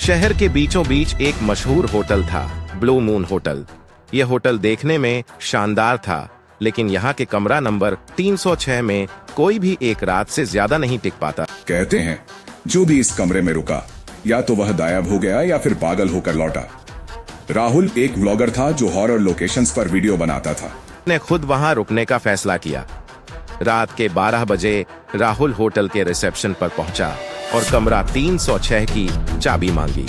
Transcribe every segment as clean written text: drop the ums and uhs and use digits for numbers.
शहर के बीचों बीच एक मशहूर होटल था, ब्लू मून होटल। यह होटल देखने में शानदार था, लेकिन यहाँ के कमरा नंबर 306 में कोई भी एक रात से ज्यादा नहीं टिक पाता। कहते हैं जो भी इस कमरे में रुका या तो वह गायब हो गया या फिर पागल होकर लौटा। राहुल एक व्लॉगर था जो हॉरर लोकेशंस पर वीडियो बनाता था। ने खुद वहां रुकने का फैसला किया। रात के 12 बजे राहुल होटल के रिसेप्शन पर पहुंचा और कमरा 306 की चाबी मांगी।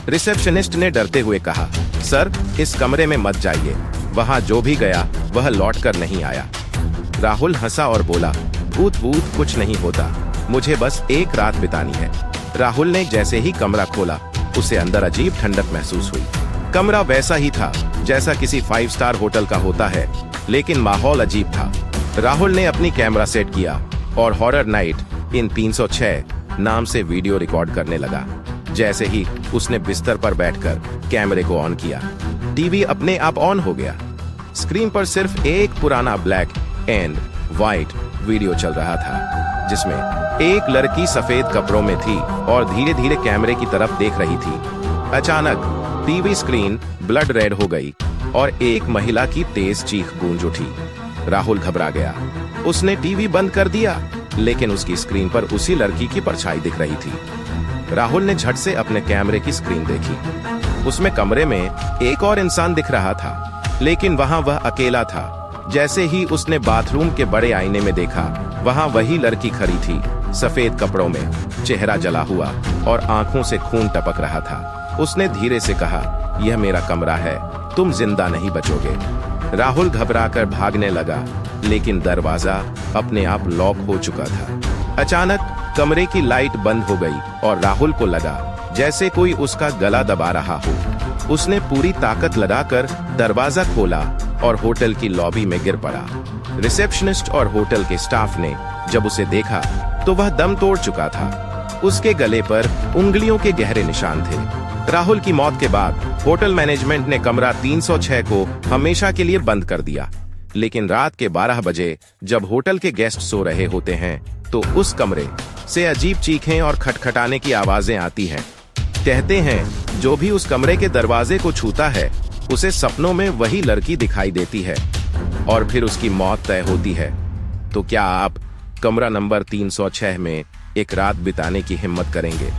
रिसेप्शनिस्ट ने डरते हुए कहा, सर, इस कमरे में मत जाइए, वहां जो भी गया वह लौट कर नहीं आया। राहुल हंसा और बोला, भूत भूत कुछ नहीं होता, मुझे बस एक रात बितानी है। राहुल ने जैसे ही कमरा खोला, उसे अंदर अजीब ठंडक महसूस हुई। कमरा वैसा ही था जैसा किसी 5 स्टार होटल का होता है, लेकिन माहौल अजीब था। राहुल ने अपनी कैमरा सेट किया और हॉरर नाइट इन 306 नाम से वीडियो रिकॉर्ड करने लगा। जैसे ही उसने बिस्तर पर बैठकर कैमरे को ऑन किया, टीवी अपने आप ऑन हो गया। स्क्रीन पर सिर्फ एक पुराना ब्लैक एंड व्हाइट वीडियो चल रहा था, जिसमें एक लड़की सफेद कपड़ों में थी और धीरे धीरे कैमरे की तरफ देख रही थी। अचानक टीवी स्क्रीन ब्लड रेड हो गई और एक महिला की तेज चीख गूंज उठी। राहुल घबरा गया। उसने टीवी बंद कर दिया, लेकिन उसकी स्क्रीन पर उसी लड़की की परछाई दिख रही थी। राहुल ने झट से अपने कैमरे की स्क्रीन देखी। उसमें कमरे में एक और इंसान दिख रहा था, लेकिन वहां वह अकेला था। जैसे ही उसने बाथरूम के बड़े आईने में देखा, वहां वही लड़की खड़ी थी, सफेद कपड़ों में, चेहरा जला हुआ और आंखों से खून टपक रहा था। उसने धीरे से कहा, यह मेरा कमरा है, तुम जिंदा नहीं बचोगे। राहुल घबराकर भागने लगा, लेकिन दरवाजा अपने आप लॉक हो चुका था। अचानक कमरे की लाइट बंद हो गई और राहुल को लगा जैसे कोई उसका गला दबा रहा हो। उसने पूरी ताकत लगाकर दरवाजा खोला और होटल की लॉबी में गिर पड़ा। रिसेप्शनिस्ट और होटल के स्टाफ ने जब उसे देखा तो वह दम तोड़ चुका था। उसके गले पर उंगलियों के गहरे निशान थे। राहुल की मौत के बाद होटल मैनेजमेंट ने कमरा 306 को हमेशा के लिए बंद कर दिया, लेकिन रात के 12 बजे जब होटल के गेस्ट सो रहे होते हैं तो उस कमरे से अजीब चीखें और खटखटाने की आवाजें आती हैं। कहते हैं जो भी उस कमरे के दरवाजे को छूता है, उसे सपनों में वही लड़की दिखाई देती है और फिर उसकी मौत तय होती है। तो क्या आप कमरा नंबर 306 में एक रात बिताने की हिम्मत करेंगे?